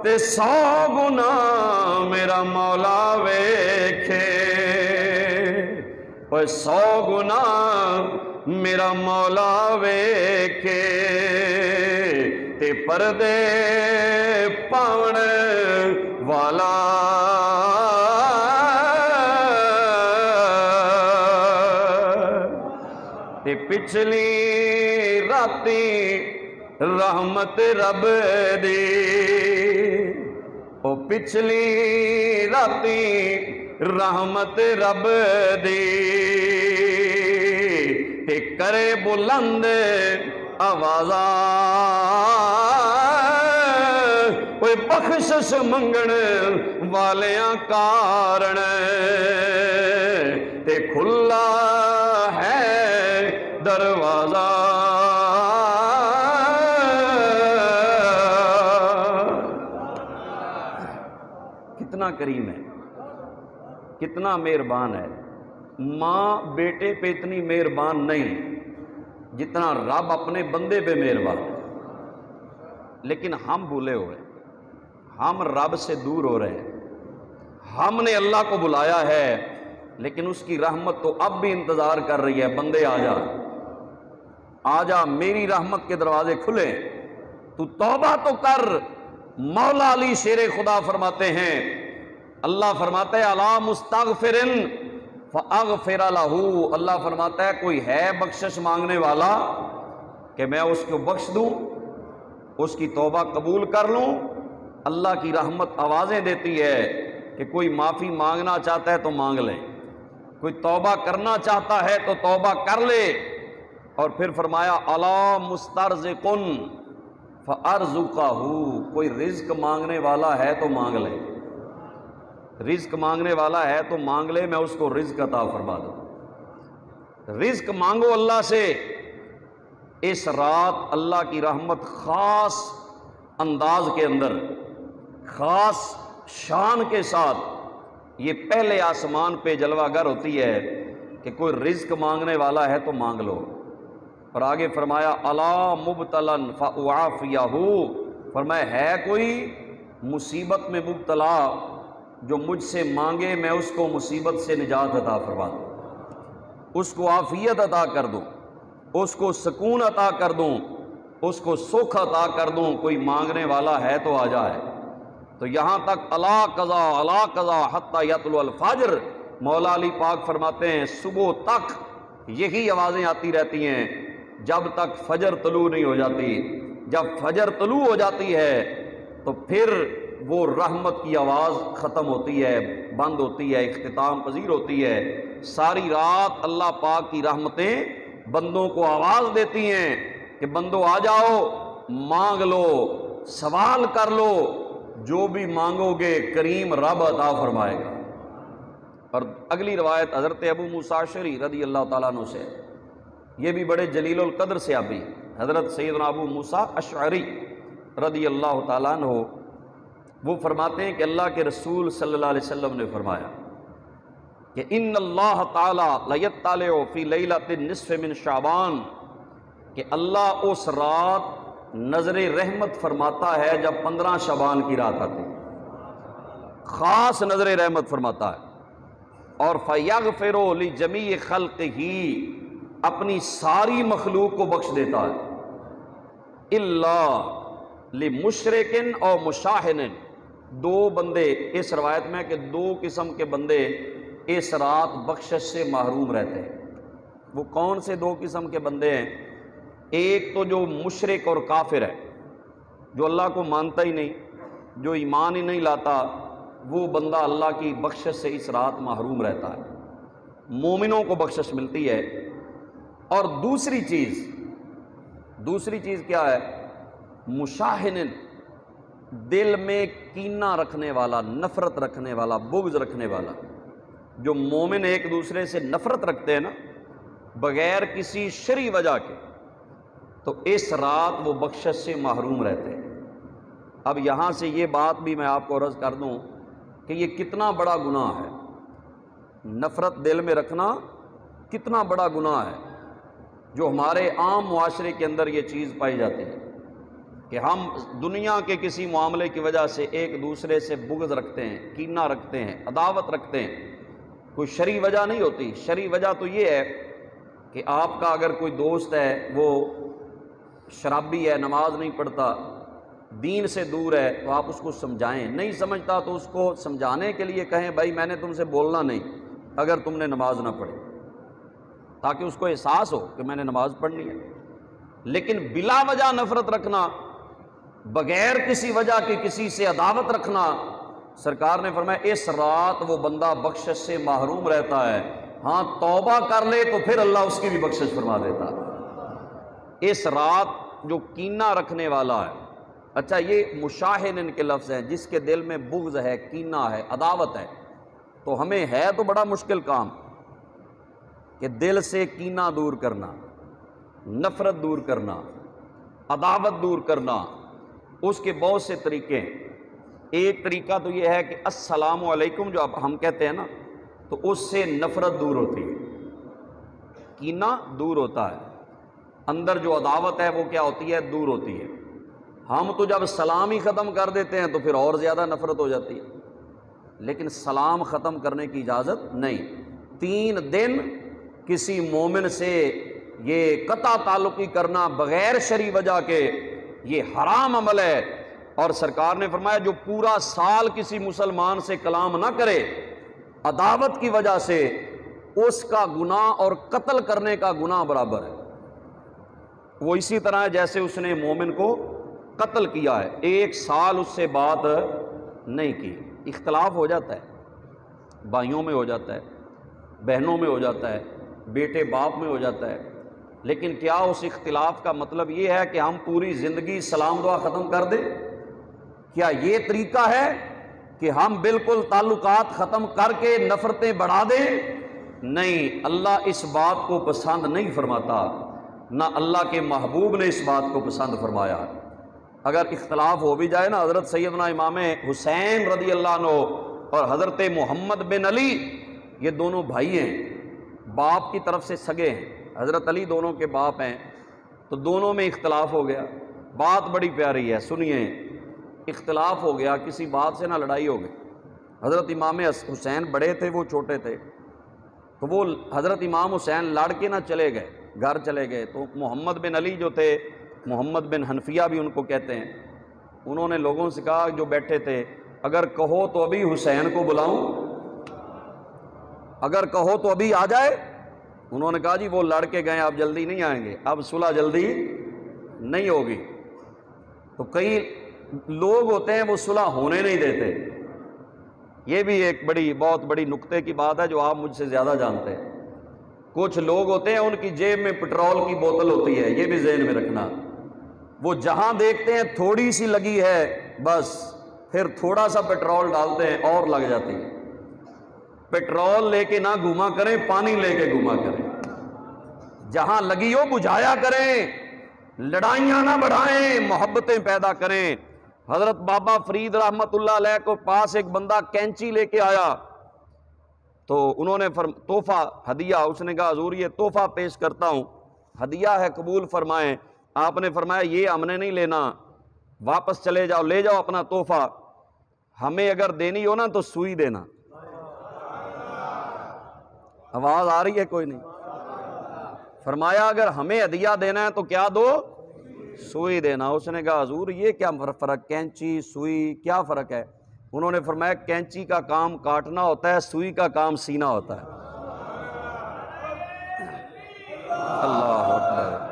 تے 100 گناہ میرا مولا ویکھے، اور 100 گناہ میرا مولا ویکھے، تے پردے پاون والا، تے پچھلی راتی رحمت رب دی، او پچھلی راتی رحمت رب دی، تے کرے بلند آوازاں، اوے بخشش منگن والیاں کارن، تے کھلا ہے دروازہ، کتنا کریم ہے، کتنا مہربان ہے۔ ماں بیٹے پہ اتنی مہربان نہیں جتنا رب اپنے بندے پہ مہربان ہے، لیکن ہم بھولے ہوئے، ہم رب سے دور ہو رہے ہیں۔ ہم نے اللہ کو بلایا ہے، لیکن اس کی رحمت تو اب بھی انتظار کر رہی ہے، بندے آ جا، آ جا، میری رحمت کے دروازے کھلے، تو توبہ تو کر۔ مولا علی شیر خدا فرماتے ہیں، اللہ فرماتا ہے الا مستغفرن فاغفر لہ، اللہ فرماتا ہے کوئی ہے بخشش مانگنے والا کہ میں اس کو بخش دوں، اس کی توبہ قبول کر لوں۔ اللہ کی رحمت آوازیں دیتی ہے کہ کوئی معافی مانگنا چاہتا ہے تو مانگ لے، کوئی توبہ کرنا چاہتا ہے تو توبہ کر لے، اور پھر فرمایا الا مسترزقن فارزقہ، کوئی رزق مانگنے والا ہے تو مانگ لے، رزق مانگنے والا ہے تو مانگ لے، میں اس کو رزق عطا فرما دوں۔ رزق مانگو اللہ سے۔ اس رات اللہ کی رحمت خاص انداز کے اندر، خاص شان کے ساتھ یہ پہلے آسمان پہ جلوہ گر ہوتی ہے کہ کوئی رزق مانگنے والا ہے تو مانگ لو۔ اور آگے فرمایا الا مبتلا فاعافیہ، فرمایا ہے کوئی مصیبت میں مبتلا جو مجھ سے مانگے میں اس کو مصیبت سے نجات عطا فرما دوں، اس کو عافیت عطا کر دوں، اس کو سکون عطا کر دوں، اس کو سکھ عطا کر دوں۔ کوئی مانگنے والا ہے تو آ جائے۔ تو یہاں تک الا قضا حتی یطلع الفجر، مولا علی پاک فرماتے ہیں صبح تک یہی آوازیں آتی رہتی ہیں جب تک فجر طلوع نہیں ہو جاتی۔ جب فجر طلوع ہو جاتی ہے تو پھر وہ رحمت کی آواز ختم ہوتی ہے، بند ہوتی ہے، اختتام پذیر ہوتی ہے۔ ساری رات اللہ پاک کی رحمتیں بندوں کو آواز دیتی ہیں کہ بندو آ جاؤ، مانگ لو، سوال کر لو، جو بھی مانگو گے کریم رب عطا فرمائے گا۔ اور اگلی روایت حضرت ابو موسیٰ اشعری رضی اللہ تعالیٰ عنہ سے، یہ بھی بڑے جلیل القدر صحابی، حضرت سیدنا ابو موسیٰ اشعری رضی اللہ تعالیٰ عنہ، وہ فرماتے ہیں کہ اللہ کے رسول صلی اللہ علیہ وسلم نے فرمایا کہ ان اللہ تعالی لیطلع فی لیلۃ النصف من شعبان، کہ اللہ اس رات نظر رحمت فرماتا ہے جب 15 شعبان کی رات آتی ہے، خاص نظر رحمت فرماتا ہے۔ اور فیغفر لجمیع خلقہ، اپنی ساری مخلوق کو بخش دیتا ہے، الا لمشرک او مشاہن، دو بندے، اس روایت میں کہ دو قسم کے بندے اس رات بخشش سے محروم رہتے ہیں۔ وہ کون سے دو قسم کے بندے ہیں؟ ایک تو جو مشرک اور کافر ہے، جو اللہ کو مانتا ہی نہیں، جو ایمان ہی نہیں لاتا، وہ بندہ اللہ کی بخشش سے اس رات محروم رہتا ہے۔ مومنوں کو بخشش ملتی ہے۔ اور دوسری چیز کیا ہے؟ مشاہن، دل میں کینہ رکھنے والا، نفرت رکھنے والا، بغض رکھنے والا۔ جو مومن ایک دوسرے سے نفرت رکھتے ہیں نا بغیر کسی شرعی وجہ کے، تو اس رات وہ بخشش سے محروم رہتے ہیں۔ اب یہاں سے یہ بات بھی میں آپ کو عرض کر دوں کہ یہ کتنا بڑا گناہ ہے، نفرت دل میں رکھنا کتنا بڑا گناہ ہے، جو ہمارے عام معاشرے کے اندر یہ چیز پائی جاتی ہے کہ ہم دنیا کے کسی معاملے کی وجہ سے ایک دوسرے سے بغض رکھتے ہیں، کینہ رکھتے ہیں، عداوت رکھتے ہیں۔ کوئی شرعی وجہ نہیں ہوتی۔ شرعی وجہ تو یہ ہے کہ آپ کا اگر کوئی دوست ہے، وہ شرابی ہے، نماز نہیں پڑھتا، دین سے دور ہے، تو آپ اس کو سمجھائیں، نہیں سمجھتا تو اس کو سمجھانے کے لیے کہیں بھائی میں نے تم سے بولنا نہیں اگر تم نے نماز نہ پڑھی، تاکہ اس کو احساس ہو کہ میں نے نماز پڑھنی ہے۔ لیکن بلا وجہ نفرت رکھنا، بغیر کسی وجہ کے کسی سے عداوت رکھنا، سرکار نے فرمایا اس رات وہ بندہ بخشش سے محروم رہتا ہے۔ ہاں توبہ کر لے تو پھر اللہ اس کی بھی بخشش فرما دیتا ہے۔ اس رات جو کینہ رکھنے والا ہے، اچھا یہ مشاہن کے لفظ ہیں، جس کے دل میں بغض ہے، کینہ ہے، عداوت ہے، تو ہمیں ہے تو بڑا مشکل کام کہ دل سے کینہ دور کرنا، نفرت دور کرنا، عداوت دور کرنا۔ اس کے بہت سے طریقے ہیں۔ ایک طریقہ تو یہ ہے کہ السلام علیکم جو اب ہم کہتے ہیں نا، تو اس سے نفرت دور ہوتی ہے، کینہ دور ہوتا ہے، اندر جو عداوت ہے وہ کیا ہوتی ہے؟ دور ہوتی ہے۔ ہم تو جب سلام ہی ختم کر دیتے ہیں تو پھر اور زیادہ نفرت ہو جاتی ہے، لیکن سلام ختم کرنے کی اجازت نہیں۔ 3 دن کسی مومن سے یہ قطع تعلقی کرنا بغیر شرعی وجہ کے، یہ حرام عمل ہے۔ اور سرکار نے فرمایا جو پورا سال کسی مسلمان سے کلام نہ کرے عداوت کی وجہ سے، اس کا گناہ اور قتل کرنے کا گناہ برابر ہے۔ وہ اسی طرح ہے جیسے اس نے مومن کو قتل کیا ہے، 1 سال اس سے بات نہیں کی۔ اختلاف ہو جاتا ہے، بھائیوں میں ہو جاتا ہے، بہنوں میں ہو جاتا ہے، بیٹے باپ میں ہو جاتا ہے، لیکن کیا اس اختلاف کا مطلب یہ ہے کہ ہم پوری زندگی سلام دعا ختم کر دیں؟ کیا یہ طریقہ ہے کہ ہم بالکل تعلقات ختم کر کے نفرتیں بڑھا دیں؟ نہیں، اللہ اس بات کو پسند نہیں فرماتا، نہ اللہ کے محبوب نے اس بات کو پسند فرمایا۔ اگر اختلاف ہو بھی جائے نا، حضرت سیدنا امام حسین رضی اللہ عنہ اور حضرت محمد بن علی، یہ دونوں بھائی ہیں، باپ کی طرف سے سگے ہیں، حضرت علی دونوں کے باپ ہیں، تو دونوں میں اختلاف ہو گیا۔ بات بڑی پیاری ہے، سنیے، اختلاف ہو گیا، کسی بات سے نہ لڑائی ہو گئی۔ حضرت امام حسین بڑے تھے، وہ چھوٹے تھے، تو وہ حضرت امام حسین لڑ کے نہ چلے گئے، گھر چلے گئے، تو محمد بن علی جو تھے، محمد بن حنفیہ بھی ان کو کہتے ہیں، انہوں نے لوگوں سے کہا جو بیٹھے تھے، اگر کہو تو ابھی حسین کو بلاؤں، اگر کہو تو ابھی آ جائے۔ انہوں نے کہا جی وہ لڑ کے گئے، اب جلدی نہیں آئیں گے، اب صلح جلدی نہیں ہوگی۔ تو کئی لوگ ہوتے ہیں وہ صلح ہونے نہیں دیتے، یہ بھی ایک بہت بڑی نکتے کی بات ہے جو آپ مجھ سے زیادہ جانتے ہیں۔ کچھ لوگ ہوتے ہیں ان کی جیب میں پٹرول کی بوتل ہوتی ہے، یہ بھی ذہن میں رکھنا، وہ جہاں دیکھتے ہیں تھوڑی سی لگی ہے بس پھر تھوڑا سا پٹرول ڈالتے ہیں اور لگ جاتی ہے۔ پٹرول لے کے نہ گھوما کریں، پانی لے کے گھوما کریں، جہاں لگی ہو بجھایا کریں، لڑائیاں نہ بڑھائیں، محبتیں پیدا کریں۔ حضرت بابا فرید رحمت اللہ علیہ کو پاس ایک بندہ کینچی لے کے آیا، تو انہوں نے تحفہ ہدیہ، اس نے کہا حضور یہ تحفہ پیش کرتا ہوں، ہدیہ ہے قبول فرمائیں۔ آپ نے فرمایا یہ ہم نے نہیں لینا، واپس چلے جاؤ، لے جاؤ اپنا تحفہ، ہمیں اگر دینی ہو نا تو سوئی دینا۔ آواز آ رہی ہے کوئی نہیں؟ فرمایا اگر ہمیں ہدیہ دینا ہے تو کیا دو؟ سوئی دینا۔ اس نے کہا حضور یہ کیا فرق، کینچی سوئی کیا فرق ہے؟ انہوں نے فرمایا کینچی کا کام کاٹنا ہوتا ہے، سوئی کا کام سینا ہوتا ہے۔ اللہ اکبر۔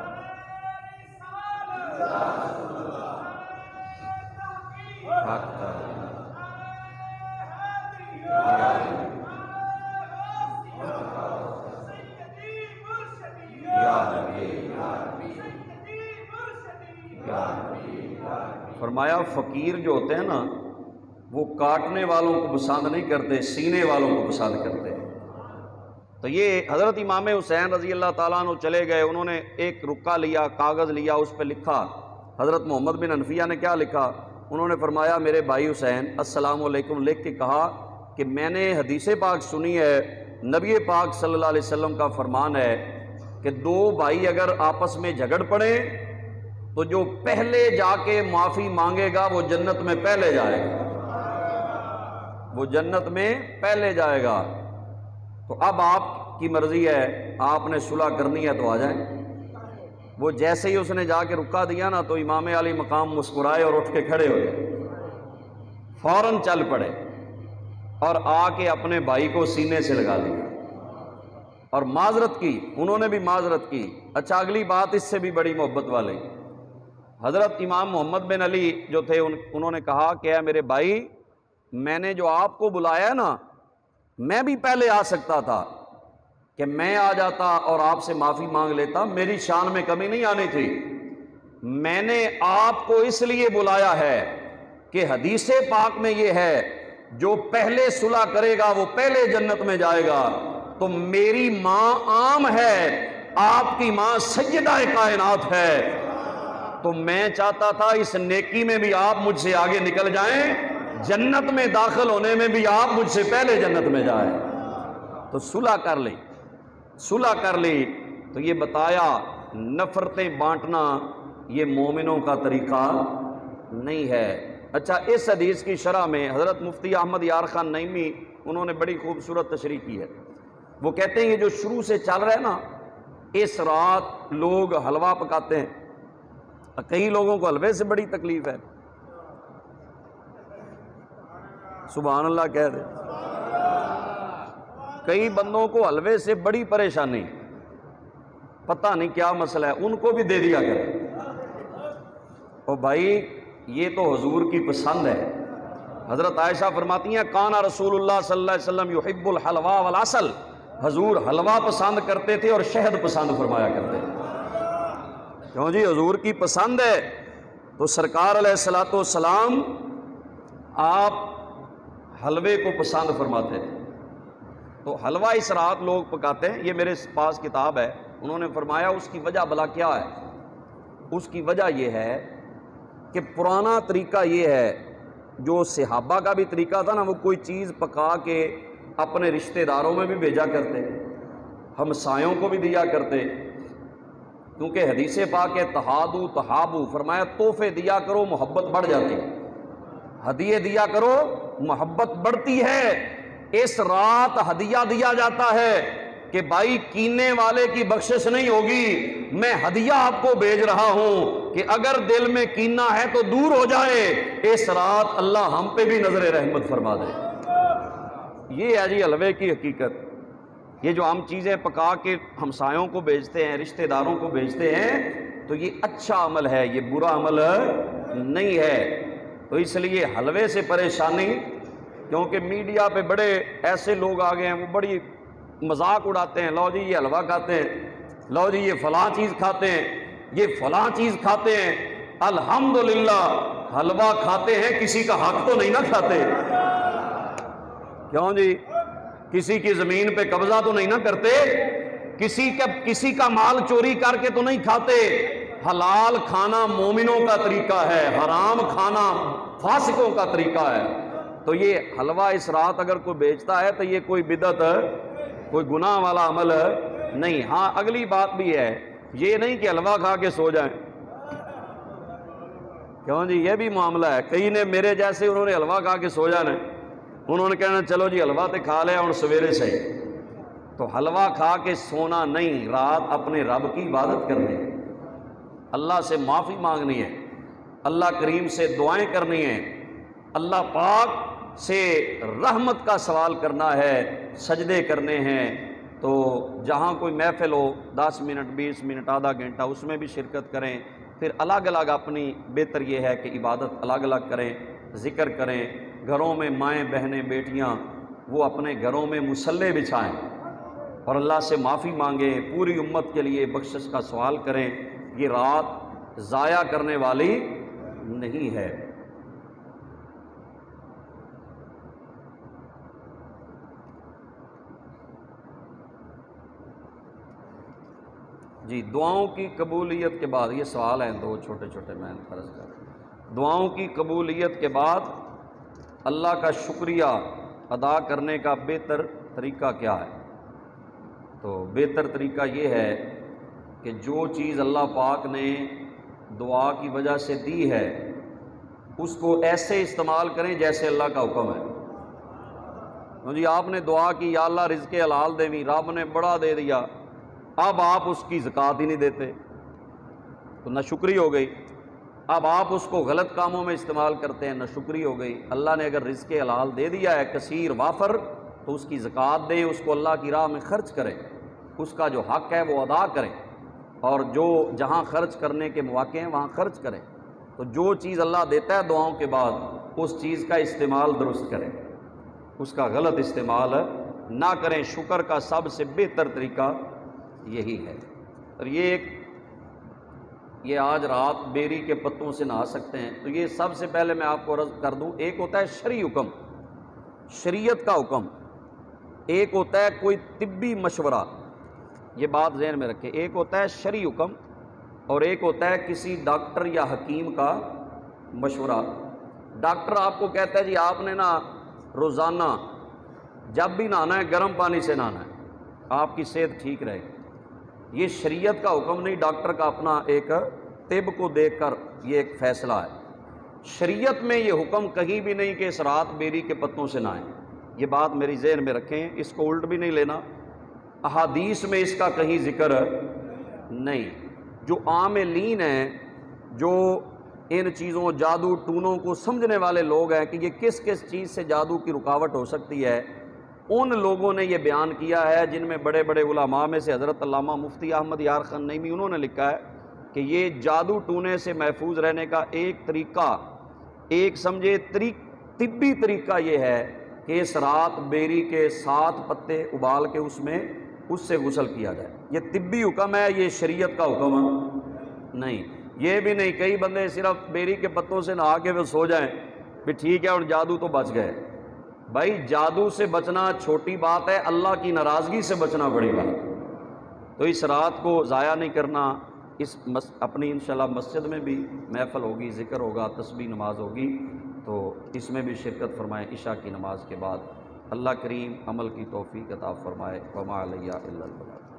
فرمایا فقیر جو ہوتے ہیں نا وہ کاٹنے والوں کو پسند نہیں کرتے، سینے والوں کو پسند کرتے ہیں۔ تو یہ حضرت امام حسین رضی اللہ تعالیٰ عنہ چلے گئے، انہوں نے ایک رکا لیا، کاغذ لیا، اس پہ لکھا۔ حضرت محمد بن حنفیہ نے کیا لکھا؟ انہوں نے فرمایا میرے بھائی حسین السلام علیکم لکھ کے کہا کہ میں نے حدیث پاک سنی ہے، نبی پاک صلی اللہ علیہ وسلم کا فرمان ہے کہ دو بھائی اگر آپس میں جھگڑ پڑیں تو جو پہلے جا کے معافی مانگے گا وہ جنت میں پہلے جائے گا، وہ جنت میں پہلے جائے گا۔ تو اب آپ کی مرضی ہے، آپ نے صلح کرنی ہے تو آ جائیں۔ وہ جیسے ہی اس نے جا کے رکا دیا نا تو امام علی مقام مسکرائے اور اٹھ کے کھڑے ہو گئے، فوراً چل پڑے اور آ کے اپنے بھائی کو سینے سے لگا لیا اور معذرت کی، انہوں نے بھی معذرت کی۔ اچھا اگلی بات اس سے بھی بڑی محبت والی، حضرت امام محمد بن علی جو تھے انہوں نے کہا کہ اے میرے بھائی میں نے جو آپ کو بلایا نا میں بھی پہلے آ سکتا تھا کہ میں آ جاتا اور آپ سے معافی مانگ لیتا، میری شان میں کمی نہیں آنی تھی۔ میں نے آپ کو اس لیے بلایا ہے کہ حدیث پاک میں یہ ہے جو پہلے صلح کرے گا وہ پہلے جنت میں جائے گا۔ تو میری ماں عام ہے، آپ کی ماں سیدہ کائنات ہے، تو میں چاہتا تھا اس نیکی میں بھی آپ مجھ سے آگے نکل جائیں، جنت میں داخل ہونے میں بھی آپ مجھ سے پہلے جنت میں جائیں۔ تو صلح کر لی، صلح کر لی۔ تو یہ بتایا نفرتیں بانٹنا یہ مومنوں کا طریقہ نہیں ہے۔ اچھا اس حدیث کی شرح میں حضرت مفتی احمد یار خان نعیمی انہوں نے بڑی خوبصورت تشریح کی ہے۔ وہ کہتے ہیں یہ جو شروع سے چل رہا ہے نا، اس رات لوگ حلوہ پکاتے ہیں، کئی لوگوں کو حلوے سے بڑی تکلیف ہے، سبحان اللہ کہہ دے، کئی بندوں کو حلوے سے بڑی پریشانی، پتہ نہیں کیا مسئلہ ہے، ان کو بھی دے دیا کرے۔ اور بھائی یہ تو حضور کی پسند ہے۔ حضرت عائشہ فرماتی ہیں کانا رسول اللہ صلی اللہ علیہ وسلم یحب الحلوہ والعسل، حضور حلوہ پسند کرتے تھے اور شہد پسند فرمایا کرتے تھے۔ کیوں جی حضور کی پسند ہے۔ تو سرکار علیہ الصلوۃ والسلام آپ حلوے کو پسند فرماتے تھے۔ تو حلوہ اس رات لوگ پکاتے ہیں، یہ میرے پاس کتاب ہے، انہوں نے فرمایا اس کی وجہ بلا کیا ہے؟ اس کی وجہ یہ ہے کہ پرانا طریقہ یہ ہے، جو صحابہ کا بھی طریقہ تھا نا، وہ کوئی چیز پکا کے اپنے رشتہ داروں میں بھی بھیجا کرتے، ہمسایوں کو بھی دیا کرتے، کیونکہ حدیث پاک ہے تہادو تہابو، فرمایا تحفے دیا کرو محبت بڑھ جاتی ہے، ہدیے دیا کرو محبت بڑھتی ہے۔ اس رات ہدیہ دیا جاتا ہے کہ بھائی کینے والے کی بخشش نہیں ہوگی، میں ہدیہ آپ کو بھیج رہا ہوں کہ اگر دل میں کینہ ہے تو دور ہو جائے، اس رات اللہ ہم پہ بھی نظر رحمت فرما دے۔ یہ ہے جی حلوے کی حقیقت۔ یہ جو ہم چیزیں پکا کے ہمسایوں کو بھیجتے ہیں، رشتہ داروں کو بھیجتے ہیں، تو یہ اچھا عمل ہے، یہ برا عمل نہیں ہے۔ تو اس لیے حلوے سے پریشانی، کیونکہ میڈیا پہ بڑے ایسے لوگ آ گئے ہیں، وہ بڑی مذاق اڑاتے ہیں، لو جی یہ حلوہ کھاتے ہیں، لو جی یہ فلاں چیز کھاتے ہیں، یہ فلاں چیز کھاتے ہیں۔ الحمدللہ حلوہ کھاتے ہیں، کسی کا حق تو نہیں نہ کھاتے، کیوں جی؟ کسی کی زمین پہ قبضہ تو نہیں نہ کرتے، کسی کا مال چوری کر کے تو نہیں کھاتے۔ حلال کھانا مومنوں کا طریقہ ہے، حرام کھانا فاسقوں کا طریقہ ہے۔ تو یہ حلوہ اس رات اگر کوئی بیچتا ہے تو یہ کوئی بدعت، کوئی گناہ والا عمل نہیں۔ ہاں اگلی بات بھی ہے، یہ نہیں کہ حلوہ کھا کے سو جائیں، کیوں جی؟ یہ بھی معاملہ ہے، کئی نے میرے جیسے انہوں نے حلوہ کھا کے سو جانا ہے، انہوں نے کہنا چلو جی حلوہ تے کھا لیا اور سویرے سے۔ تو حلوہ کھا کے سونا نہیں، رات اپنے رب کی عبادت کرنی ہے، اللہ سے معافی مانگنی ہے، اللہ کریم سے دعائیں کرنی ہیں، اللہ پاک سے رحمت کا سوال کرنا ہے، سجدے کرنے ہیں۔ تو جہاں کوئی محفل ہو 10 منٹ 20 منٹ آدھا گھنٹہ اس میں بھی شرکت کریں، پھر الگ الگ اپنی بہتر یہ ہے کہ عبادت الگ الگ کریں، ذکر کریں۔ گھروں میں مائیں بہنیں بیٹیاں وہ اپنے گھروں میں مصلے بچھائیں اور اللہ سے معافی مانگیں، پوری امت کے لیے بخشش کا سوال کریں۔ یہ رات ضائع کرنے والی نہیں ہے۔ جی دعاؤں کی قبولیت کے بعد، یہ سوال ہیں دو چھوٹے چھوٹے میں فرض کر، دعاؤں کی قبولیت کے بعد اللہ کا شکریہ ادا کرنے کا بہتر طریقہ کیا ہے؟ تو بہتر طریقہ یہ ہے کہ جو چیز اللہ پاک نے دعا کی وجہ سے دی ہے اس کو ایسے استعمال کریں جیسے اللہ کا حکم ہے۔ جی آپ نے دعا کی یا اللہ رزق حلال دے، رب نے بڑا دے دیا، اب آپ اس کی زکوٰۃ ہی نہیں دیتے تو نہ شکری ہو گئی۔ اب آپ اس کو غلط کاموں میں استعمال کرتے ہیں، نہ شکری ہو گئی۔ اللہ نے اگر رزق حلال دے دیا ہے کثیر وافر تو اس کی زکوٰۃ دیں، اس کو اللہ کی راہ میں خرچ کریں، اس کا جو حق ہے وہ ادا کریں، اور جو جہاں خرچ کرنے کے مواقع ہیں وہاں خرچ کریں۔ تو جو چیز اللہ دیتا ہے دعاؤں کے بعد اس چیز کا استعمال درست کریں، اس کا غلط استعمال نہ کریں۔ شکر کا سب سے بہتر طریقہ یہی ہے۔ اور یہ آج رات بیری کے پتوں سے نہا سکتے ہیں، تو یہ سب سے پہلے میں آپ کو عرض کر دوں، ایک ہوتا ہے شرعی حکم، شریعت کا حکم، ایک ہوتا ہے کوئی طبی مشورہ، یہ بات ذہن میں رکھیں، ایک ہوتا ہے شرعی حکم اور ایک ہوتا ہے کسی ڈاکٹر یا حکیم کا مشورہ۔ ڈاکٹر آپ کو کہتا ہے جی آپ نے نا روزانہ جب بھی نہانا ہے گرم پانی سے نہانا ہے، آپ کی صحت ٹھیک رہے گی۔ یہ شریعت کا حکم نہیں، ڈاکٹر کا اپنا ایک طب کو دیکھ کر یہ ایک فیصلہ ہے۔ شریعت میں یہ حکم کہیں بھی نہیں کہ اس رات بیری کے پتوں سے نہائیں، یہ بات میری ذہن میں رکھیں، اس کو الٹ بھی نہیں لینا۔ احادیث میں اس کا کہیں ذکر نہیں۔ جو عاملین ہیں، جو ان چیزوں جادو ٹونوں کو سمجھنے والے لوگ ہیں کہ یہ کس کس چیز سے جادو کی رکاوٹ ہو سکتی ہے، ان لوگوں نے یہ بیان کیا ہے، جن میں بڑے بڑے علماء میں سے حضرت علامہ مفتی احمد یار خان نعیمی، انہوں نے لکھا ہے کہ یہ جادو ٹونے سے محفوظ رہنے کا ایک طریقہ، ایک سمجھے طبی طریقہ یہ ہے کہ اس رات بیری کے 7 پتے ابال کے اس سے غسل کیا جائے۔ یہ طبی حکم ہے، یہ شریعت کا حکم نہیں، یہ بھی نہیں، کئی بندے صرف بیری کے پتوں سے نہا کے وہ سو جائیں پھر ٹھیک ہے اور جادو تو بچ گئے۔ بھائی جادو سے بچنا چھوٹی بات ہے، اللہ کی ناراضگی سے بچنا بڑی بات ہے۔ تو اس رات کو ضائع نہیں کرنا۔ اپنی انشاءاللہ مسجد میں بھی محفل ہوگی، ذکر ہوگا، تسبیح نماز ہوگی، تو اس میں بھی شرکت فرمائیں عشاء کی نماز کے بعد۔ اللہ کریم عمل کی توفیق عطا فرمائے۔ وما علیہ الا البلاغ۔